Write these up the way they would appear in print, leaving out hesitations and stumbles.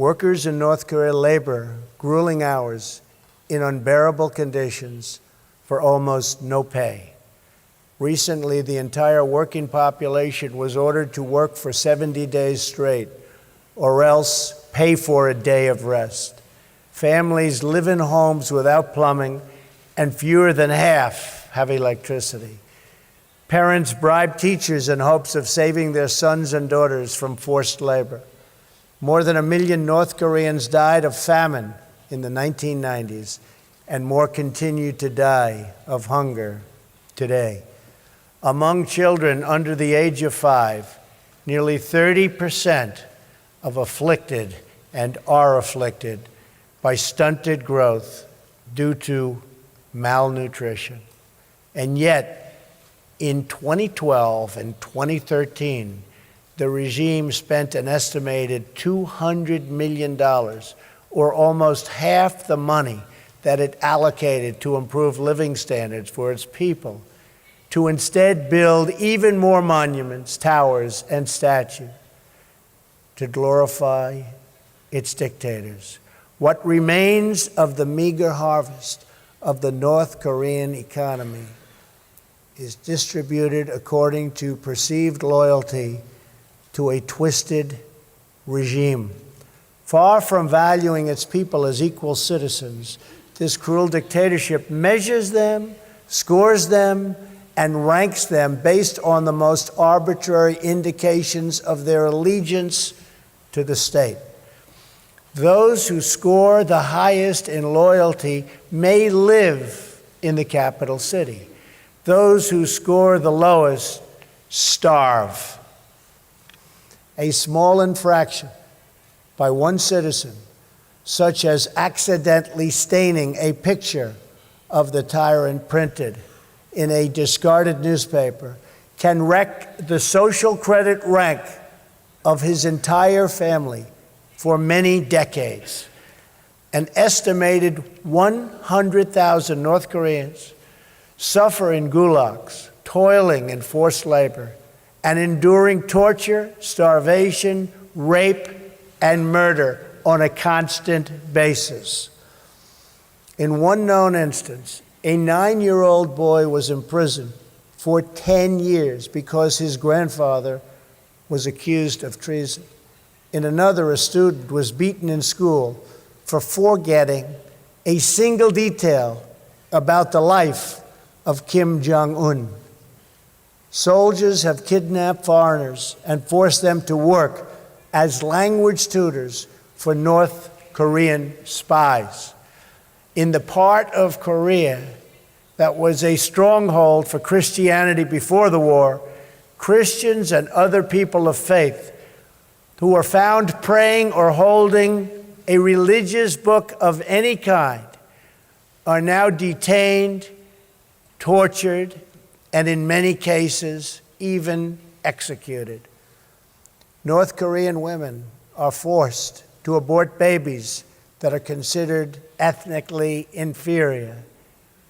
Workers in North Korea labor grueling hours in unbearable conditions for almost no pay. Recently, the entire working population was ordered to work for 70 days straight, or else pay for a day of rest. Families live in homes without plumbing, and fewer than half have electricity. Parents bribe teachers in hopes of saving their sons and daughters from forced labor. More than 1 million North Koreans died of famine in the 1990s, and more continue to die of hunger today. Among children under the age of 5, nearly 30% of afflicted and are afflicted by stunted growth due to malnutrition. And yet, in 2012 and 2013, the regime spent an estimated $200 million, or almost half the money that it allocated to improve living standards for its people, to instead build even more monuments, towers, and statues to glorify its dictators. What remains of the meager harvest of the North Korean economy is distributed according to perceived loyalty to a twisted regime. Far from valuing its people as equal citizens, this cruel dictatorship measures them, scores them, and ranks them based on the most arbitrary indications of their allegiance to the state. Those who score the highest in loyalty may live in the capital city. Those who score the lowest starve. A small infraction by one citizen, such as accidentally staining a picture of the tyrant printed in a discarded newspaper, can wreck the social credit rank of his entire family for many decades. An estimated 100,000 North Koreans suffer in gulags, toiling in forced labor, and enduring torture, starvation, rape, and murder on a constant basis. In one known instance, a 9-year-old boy was imprisoned for 10 years because his grandfather was accused of treason. In another, a student was beaten in school for forgetting a single detail about the life of Kim Jong-un. Soldiers have kidnapped foreigners and forced them to work as language tutors for North Korean spies. In the part of Korea that was a stronghold for Christianity before the war, Christians and other people of faith who were found praying or holding a religious book of any kind are now detained, tortured, and in many cases, even executed. North Korean women are forced to abort babies that are considered ethnically inferior.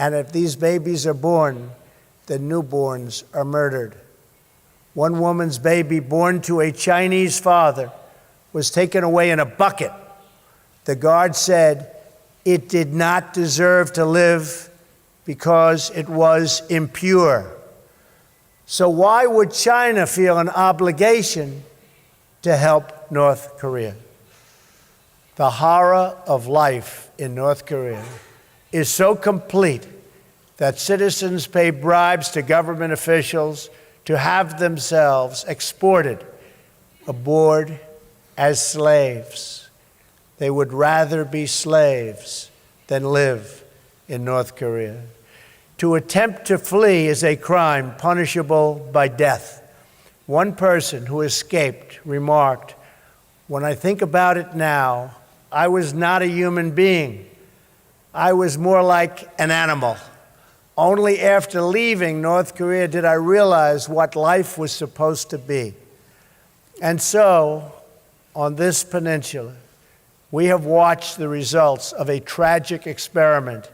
And if these babies are born, the newborns are murdered. One woman's baby, born to a Chinese father, was taken away in a bucket. The guard said it did not deserve to live because it was impure. So why would China feel an obligation to help North Korea? The horror of life in North Korea is so complete that citizens pay bribes to government officials to have themselves exported aboard as slaves. They would rather be slaves than live in North Korea. To attempt to flee is a crime punishable by death. One person who escaped remarked, "When I think about it now, I was not a human being. I was more like an animal. Only after leaving North Korea did I realize what life was supposed to be." And so, on this peninsula, we have watched the results of a tragic experiment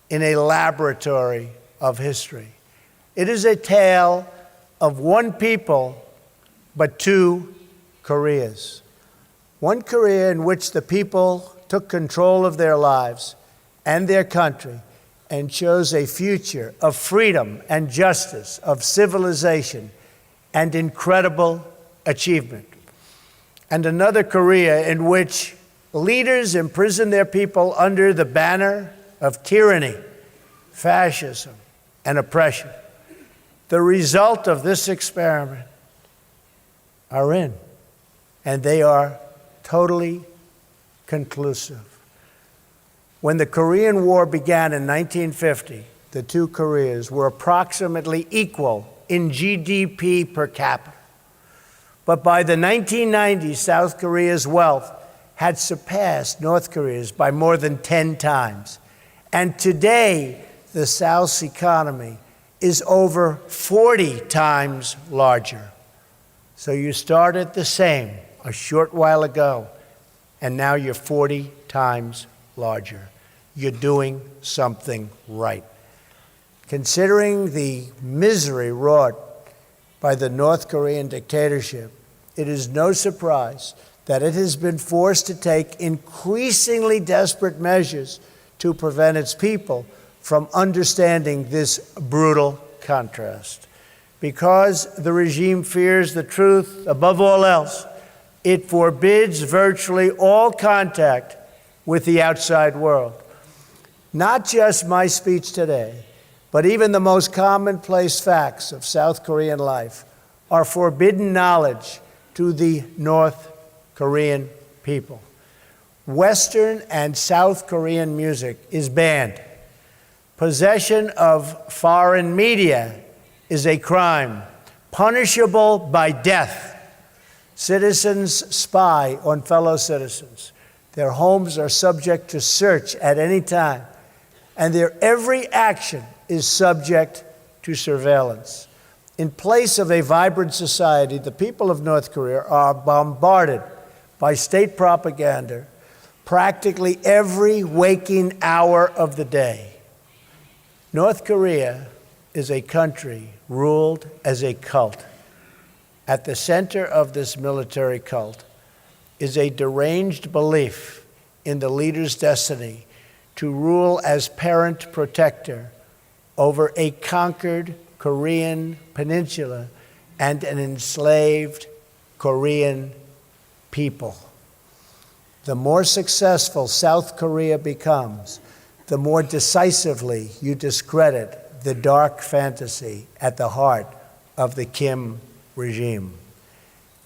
in a laboratory of history. It is a tale of one people, but two Koreas. One Korea in which the people took control of their lives and their country and chose a future of freedom and justice, of civilization and incredible achievement. And another Korea in which leaders imprisoned their people under the banner of tyranny, fascism, and oppression. The result of this experiment are in, and they are totally conclusive. When the Korean War began in 1950, the two Koreas were approximately equal in GDP per capita. But by the 1990s, South Korea's wealth had surpassed North Korea's by more than 10 times. And today, the South's economy is over 40 times larger. So you started the same a short while ago, and now you're 40 times larger. You're doing something right. Considering the misery wrought by the North Korean dictatorship, it is no surprise that it has been forced to take increasingly desperate measures to prevent its people from understanding this brutal contrast. Because the regime fears the truth above all else, it forbids virtually all contact with the outside world. Not just my speech today, but even the most commonplace facts of South Korean life are forbidden knowledge to the North Korean people. Western and South Korean music is banned. Possession of foreign media is a crime, punishable by death. Citizens spy on fellow citizens. Their homes are subject to search at any time, and their every action is subject to surveillance. In place of a vibrant society, the people of North Korea are bombarded by state propaganda practically every waking hour of the day. North Korea is a country ruled as a cult. At the center of this military cult is a deranged belief in the leader's destiny to rule as parent protector over a conquered Korean peninsula and an enslaved Korean people. The more successful South Korea becomes, the more decisively you discredit the dark fantasy at the heart of the Kim regime.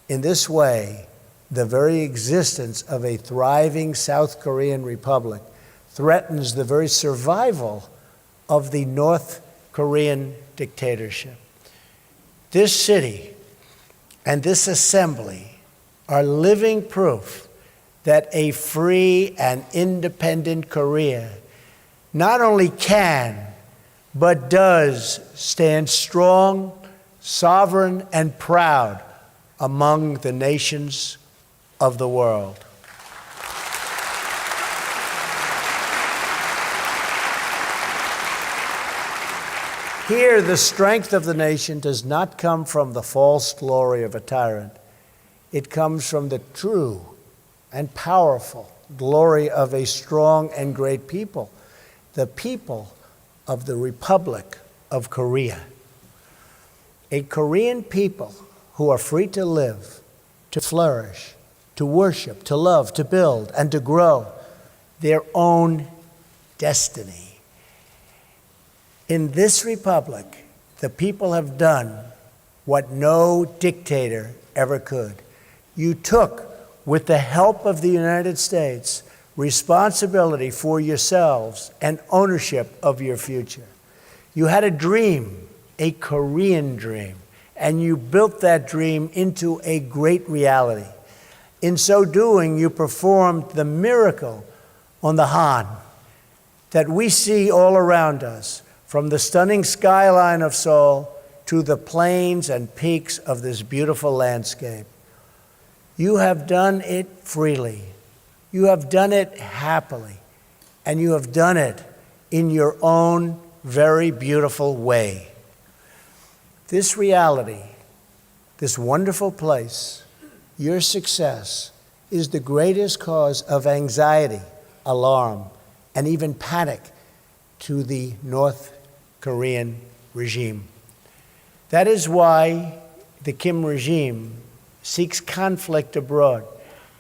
In this way, the very existence of a thriving South Korean republic threatens the very survival of the North Korean dictatorship. This city and this assembly are living proof that a free and independent Korea not only can, but does stand strong, sovereign, and proud among the nations of the world. Here, the strength of the nation does not come from the false glory of a tyrant. It comes from the true and powerful glory of a strong and great people, the people of the Republic of Korea. A Korean people who are free to live, to flourish, to worship, to love, to build, and to grow their own destiny. In this republic, the people have done what no dictator ever could. You took, with the help of the United States, responsibility for yourselves and ownership of your future. You had a dream, a Korean dream, and you built that dream into a great reality. In so doing, you performed the miracle on the Han that we see all around us, from the stunning skyline of Seoul to the plains and peaks of this beautiful landscape. You have done it freely. You have done it happily. And you have done it in your own very beautiful way. This reality, this wonderful place, your success, is the greatest cause of anxiety, alarm, and even panic to the North Korean regime. That is why the Kim regime seeks conflict abroad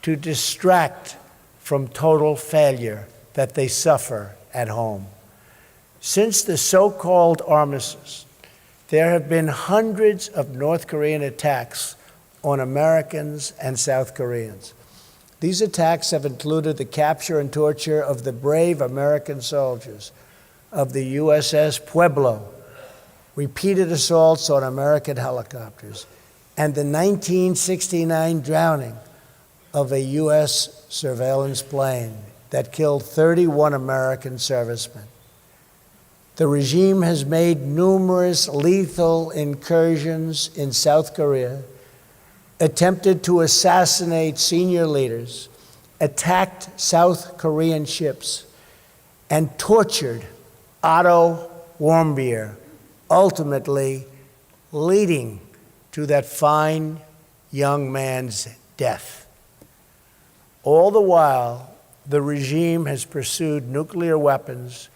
to distract from total failure that they suffer at home. Since the so-called armistice, there have been hundreds of North Korean attacks on Americans and South Koreans. These attacks have included the capture and torture of the brave American soldiers of the USS Pueblo, repeated assaults on American helicopters, and the 1969 drowning of a U.S. surveillance plane that killed 31 American servicemen. The regime has made numerous lethal incursions in South Korea, attempted to assassinate senior leaders, attacked South Korean ships, and tortured Otto Warmbier, ultimately leading to that fine young man's death. All the while, the regime has pursued nuclear weapons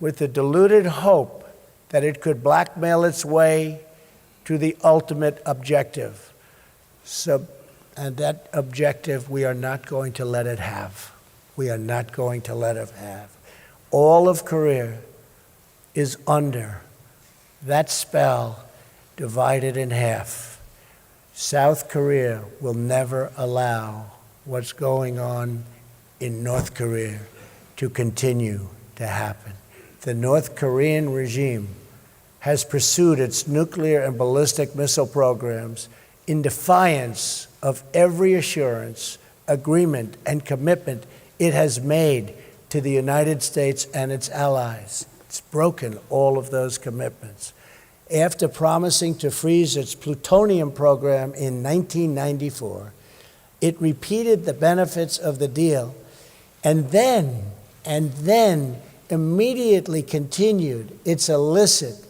with the deluded hope that it could blackmail its way to the ultimate objective. And that objective, we are not going to let it have. We are not going to let it have. All of Korea is under that spell, divided in half. South Korea will never allow what's going on in North Korea to continue to happen. The North Korean regime has pursued its nuclear and ballistic missile programs in defiance of every assurance, agreement, and commitment it has made to the United States and its allies. It's broken all of those commitments. After promising to freeze its plutonium program in 1994, it repeated the benefits of the deal and then immediately continued its illicit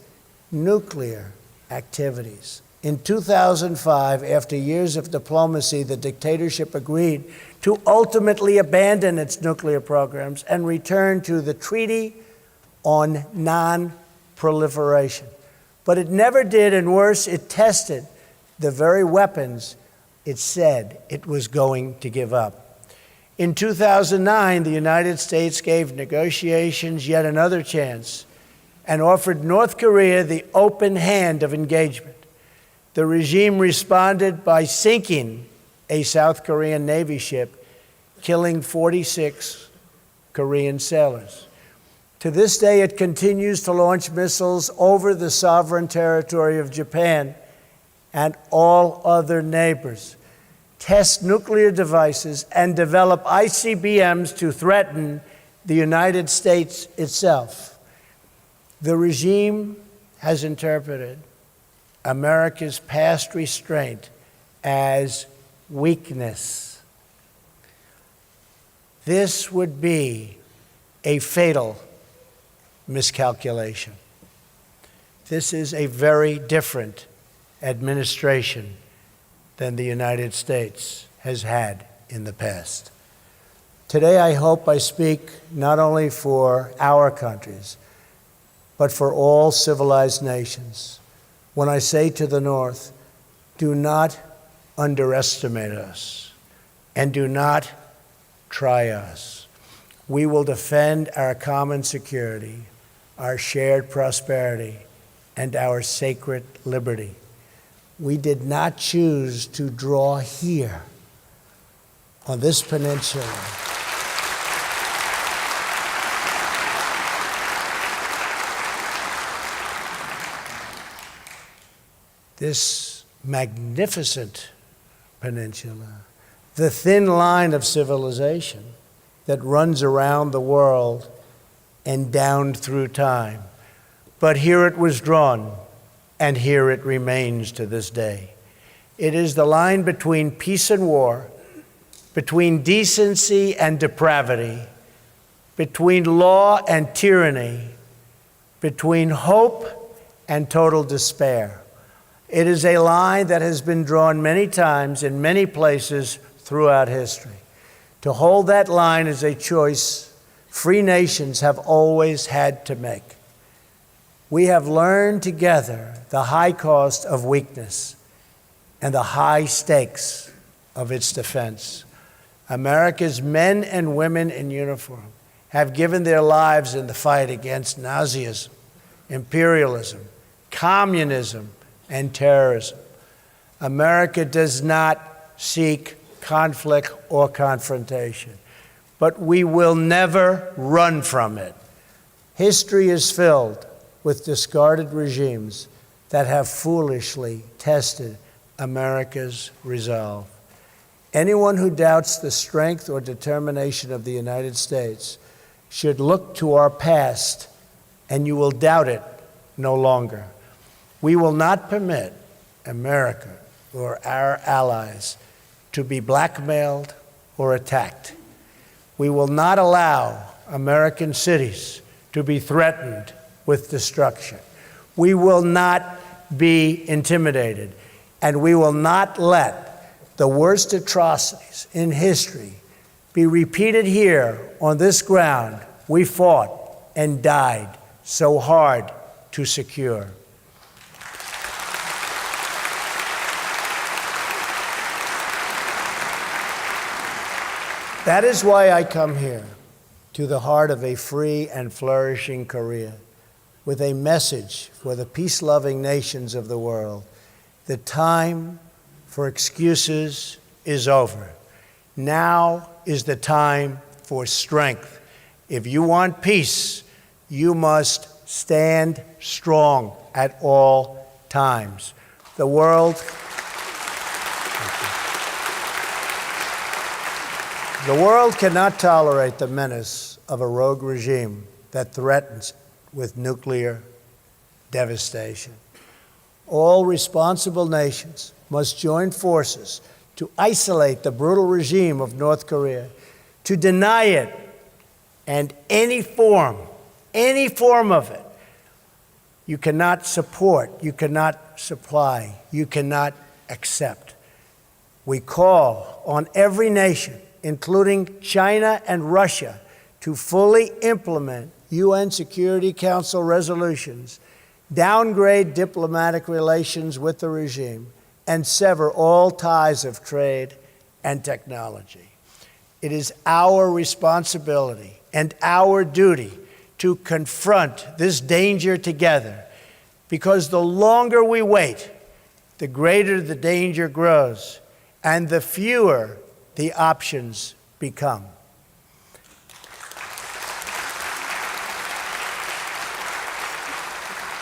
nuclear activities. In 2005, after years of diplomacy, the dictatorship agreed to ultimately abandon its nuclear programs and return to the Treaty on Non-Proliferation. But it never did, and worse, it tested the very weapons it said it was going to give up. In 2009, the United States gave negotiations yet another chance and offered North Korea the open hand of engagement. The regime responded by sinking a South Korean Navy ship, killing 46 Korean sailors. To this day, it continues to launch missiles over the sovereign territory of Japan and all other neighbors, test nuclear devices, and develop ICBMs to threaten the United States itself. The regime has interpreted America's past restraint as weakness. This would be a fatal miscalculation. This is a very different administration than the United States has had in the past. Today, I hope I speak not only for our countries, but for all civilized nations when I say to the North, do not underestimate us and do not try us. We will defend our common security, our shared prosperity, and our sacred liberty. We did not choose to draw here on this peninsula. This magnificent peninsula, the thin line of civilization that runs around the world and down through time. But here it was drawn, and here it remains to this day. It is the line between peace and war, between decency and depravity, between law and tyranny, between hope and total despair. It is a line that has been drawn many times in many places throughout history. To hold that line is a choice free nations have always had to make. We have learned together the high cost of weakness and the high stakes of its defense. America's men and women in uniform have given their lives in the fight against Nazism, imperialism, communism, and terrorism. America does not seek conflict or confrontation, but we will never run from it. History is filled with discarded regimes that have foolishly tested America's resolve. Anyone who doubts the strength or determination of the United States should look to our past, and you will doubt it no longer. We will not permit America or our allies to be blackmailed or attacked. We will not allow American cities to be threatened with destruction. We will not be intimidated, and we will not let the worst atrocities in history be repeated here on this ground we fought and died so hard to secure. That is why I come here to the heart of a free and flourishing Korea with a message for the peace-loving nations of the world. The time for excuses is over. Now is the time for strength. If you want peace, you must stand strong at all times. The world cannot tolerate the menace of a rogue regime that threatens with nuclear devastation. All responsible nations must join forces to isolate the brutal regime of North Korea, to deny it, and any form of it, you cannot support, you cannot supply, you cannot accept. We call on every nation, including China and Russia, to fully implement UN Security Council resolutions, downgrade diplomatic relations with the regime, and sever all ties of trade and technology. It is our responsibility and our duty to confront this danger together, because the longer we wait, the greater the danger grows and the fewer the options become.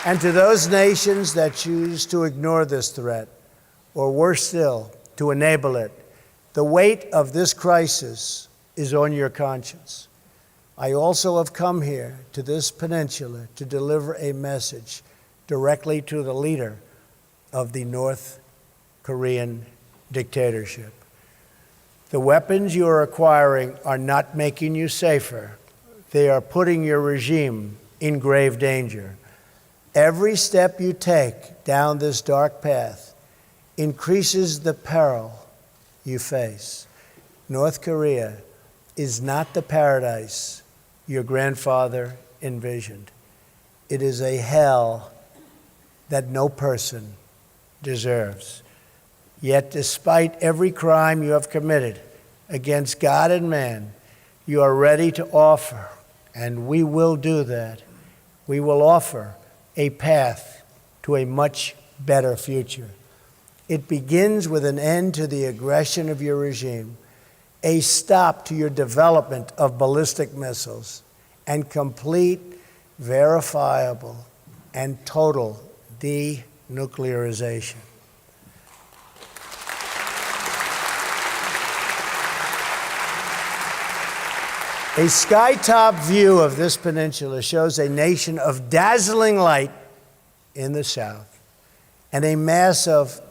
And to those nations that choose to ignore this threat, or worse still, to enable it, the weight of this crisis is on your conscience. I also have come here to this peninsula to deliver a message directly to the leader of the North Korean dictatorship. The weapons you are acquiring are not making you safer. They are putting your regime in grave danger. Every step you take down this dark path increases the peril you face. North Korea is not the paradise your grandfather envisioned. It is a hell that no person deserves. Yet, despite every crime you have committed against God and man, you are ready to offer, and we will do that. We will offer a path to a much better future. It begins with an end to the aggression of your regime, a stop to your development of ballistic missiles, and complete, verifiable, and total denuclearization. A sky-top view of this peninsula shows a nation of dazzling light in the south and a mass of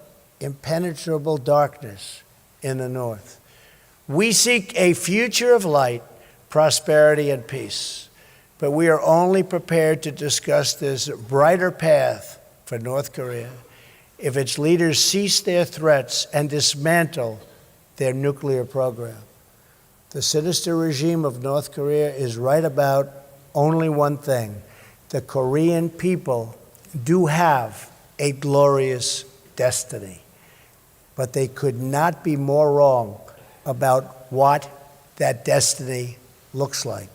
impenetrable darkness in the north. We seek a future of light, prosperity, and peace, but we are only prepared to discuss this brighter path for North Korea if its leaders cease their threats and dismantle their nuclear program. The sinister regime of North Korea is right about only one thing. The Korean people do have a glorious destiny, but they could not be more wrong about what that destiny looks like.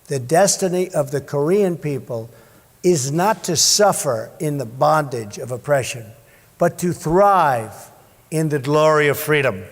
The destiny of the Korean people is not to suffer in the bondage of oppression, but to thrive in the glory of freedom.